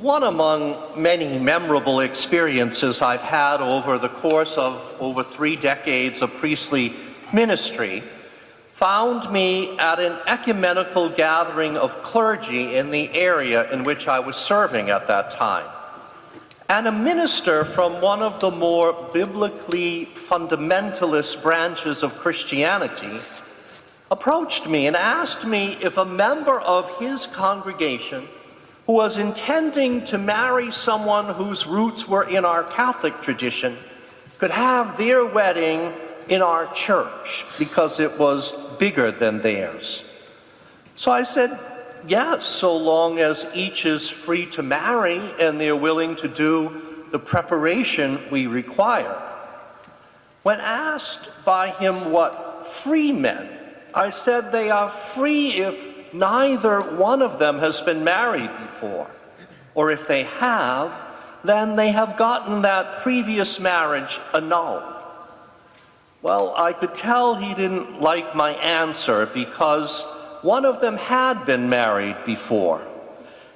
One among many memorable experiences I've had over the course of over 3 decades of priestly ministry found me at an ecumenical gathering of clergy in the area in which I was serving at that time. And a minister from one of the more biblically fundamentalist branches of Christianity approached me and asked me if a member of his congregation who was intending to marry someone whose roots were in our Catholic tradition could have their wedding in our church because it was bigger than theirs. So I said, yes, so long as each is free to marry and they're willing to do the preparation we require. When asked by him what free meant, I said they are free if neither one of them has been married before, or if they have, then they have gotten that previous marriage annulled. Well, I could tell he didn't like my answer because one of them had been married before.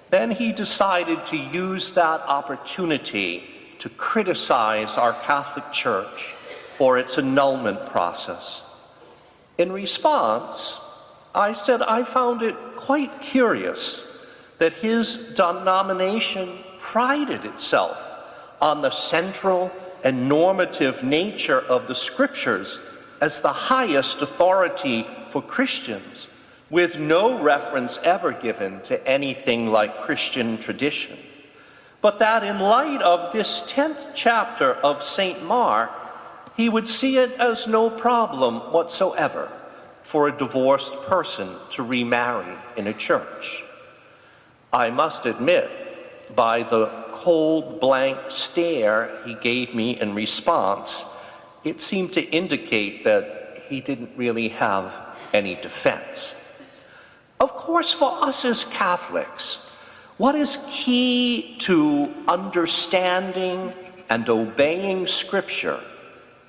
Then he decided to use that opportunity to criticize our Catholic Church for its annulment process. In response, I said I found it quite curious that his denomination prided itself on the central and normative nature of the Scriptures as the highest authority for Christians, with no reference ever given to anything like Christian tradition. But that in light of this 10th chapter of St. Mark, he would see it as no problem whatsoever for a divorced person to remarry in a church. I must admit, by the cold, blank stare he gave me in response, it seemed to indicate that he didn't really have any defense. Of course, for us as Catholics, what is key to understanding and obeying Scripture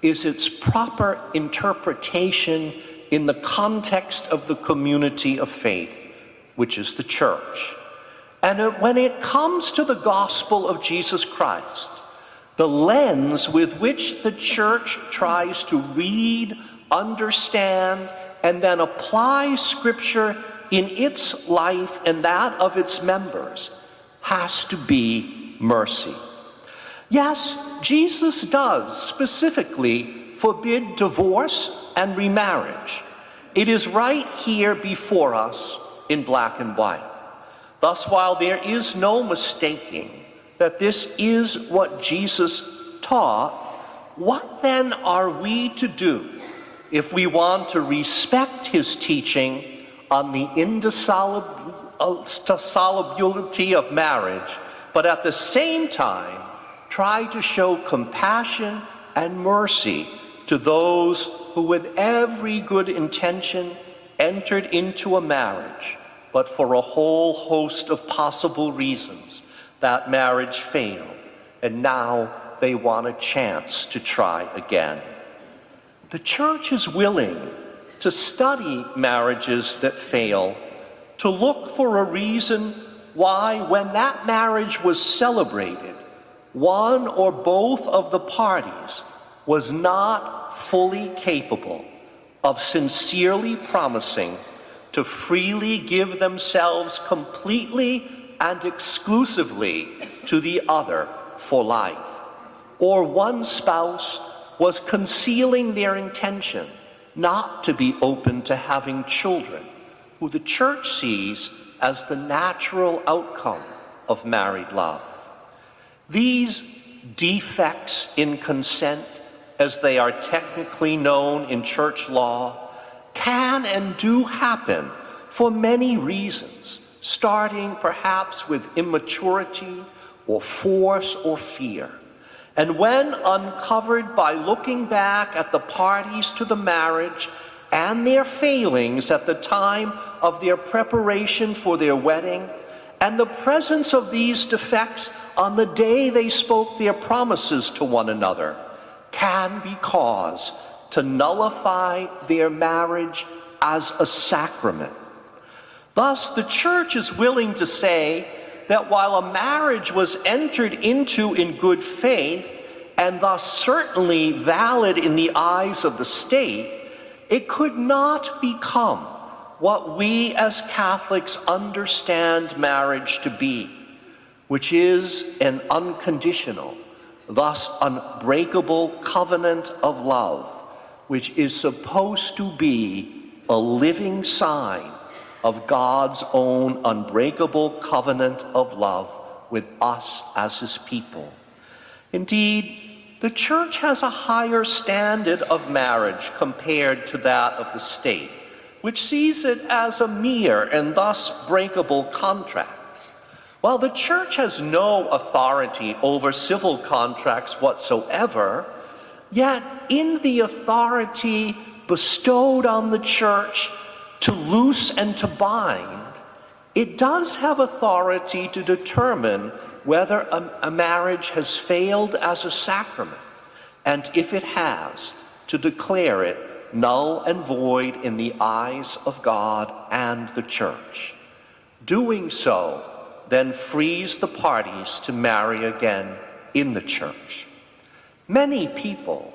is its proper interpretation in the context of the community of faith, which is the church. And when it comes to the gospel of Jesus Christ, the lens with which the church tries to read, understand, and then apply Scripture in its life and that of its members has to be mercy. Yes, Jesus does specifically forbid divorce and remarriage. It is right here before us in black and white. Thus, while there is no mistaking that this is what Jesus taught, what then are we to do if we want to respect his teaching on the indissolubility of marriage, but at the same time try to show compassion and mercy to those who with every good intention entered into a marriage, but for a whole host of possible reasons that marriage failed, and now they want a chance to try again. The church is willing to study marriages that fail, to look for a reason why, when that marriage was celebrated, one or both of the parties was not fully capable of sincerely promising to freely give themselves completely and exclusively to the other for life, or one spouse was concealing their intention not to be open to having children, who the church sees as the natural outcome of married love. These defects in consent, as they are technically known in church law, can and do happen for many reasons, starting perhaps with immaturity or force or fear. And when uncovered by looking back at the parties to the marriage and their failings at the time of their preparation for their wedding, and the presence of these defects on the day they spoke their promises to one another, can be cause to nullify their marriage as a sacrament. Thus, the church is willing to say that while a marriage was entered into in good faith, and thus certainly valid in the eyes of the state, it could not become what we as Catholics understand marriage to be, which is an unconditional, thus unbreakable covenant of love, which is supposed to be a living sign of God's own unbreakable covenant of love with us as his people. Indeed, the Church has a higher standard of marriage compared to that of the state, which sees it as a mere and thus breakable contract. While the Church has no authority over civil contracts whatsoever, yet in the authority bestowed on the Church to loose and to bind, it does have authority to determine whether a marriage has failed as a sacrament, and if it has, to declare it null and void in the eyes of God and the Church. Doing so then frees the parties to marry again in the Church. Many people,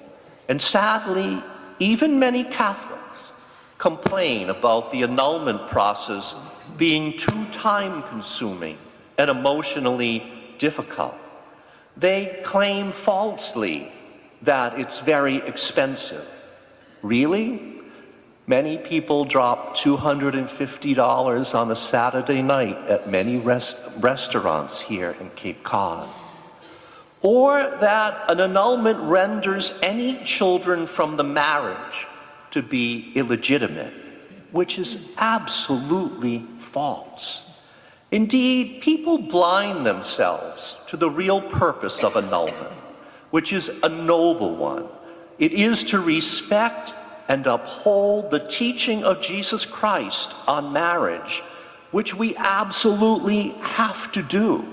and sadly even many Catholics, complain about the annulment process being too time-consuming and emotionally difficult. They claim falsely that it's very expensive. Really? Many people drop $250 on a Saturday night at many restaurants here in Cape Cod. Or that an annulment renders any children from the marriage to be illegitimate, which is absolutely false. Indeed, people blind themselves to the real purpose of annulment, which is a noble one. It is to respect and uphold the teaching of Jesus Christ on marriage, which we absolutely have to do,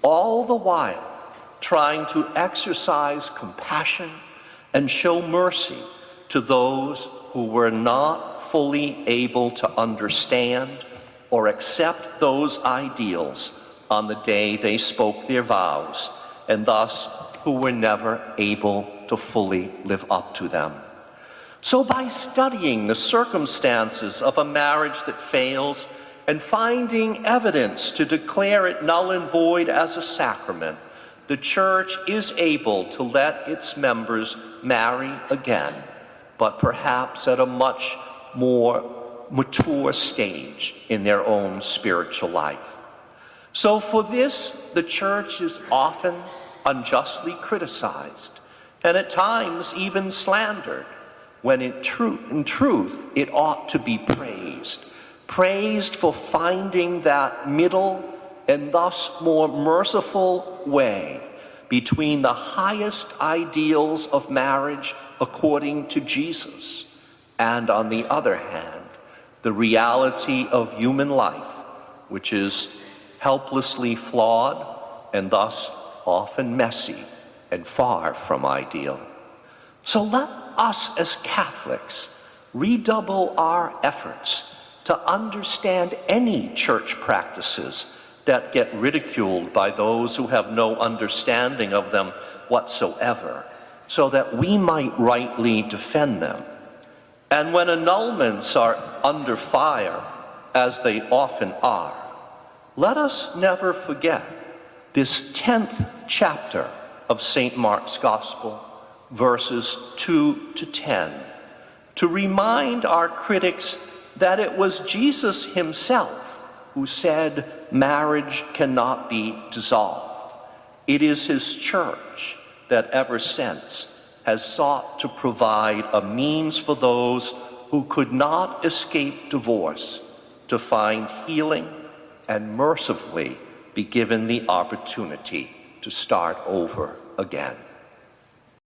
all the while trying to exercise compassion and show mercy to those who were not fully able to understand or accept those ideals on the day they spoke their vows, and thus who were never able to fully live up to them. So by studying the circumstances of a marriage that fails and finding evidence to declare it null and void as a sacrament, the Church is able to let its members marry again, but perhaps at a much more mature stage in their own spiritual life. So for this, the Church is often unjustly criticized, and at times even slandered, when in truth it ought to be praised for finding that middle and thus more merciful way between the highest ideals of marriage according to Jesus, and on the other hand, the reality of human life, which is helplessly flawed and thus often messy and far from ideal. So let us as Catholics redouble our efforts to understand any church practices that get ridiculed by those who have no understanding of them whatsoever, so that we might rightly defend them. And when annulments are under fire, as they often are, let us never forget this 10th chapter of St. Mark's Gospel, verses 2 to 10, to remind our critics that it was Jesus himself who said marriage cannot be dissolved. It is his Church that ever since has sought to provide a means for those who could not escape divorce to find healing and mercifully be given the opportunity to start over again.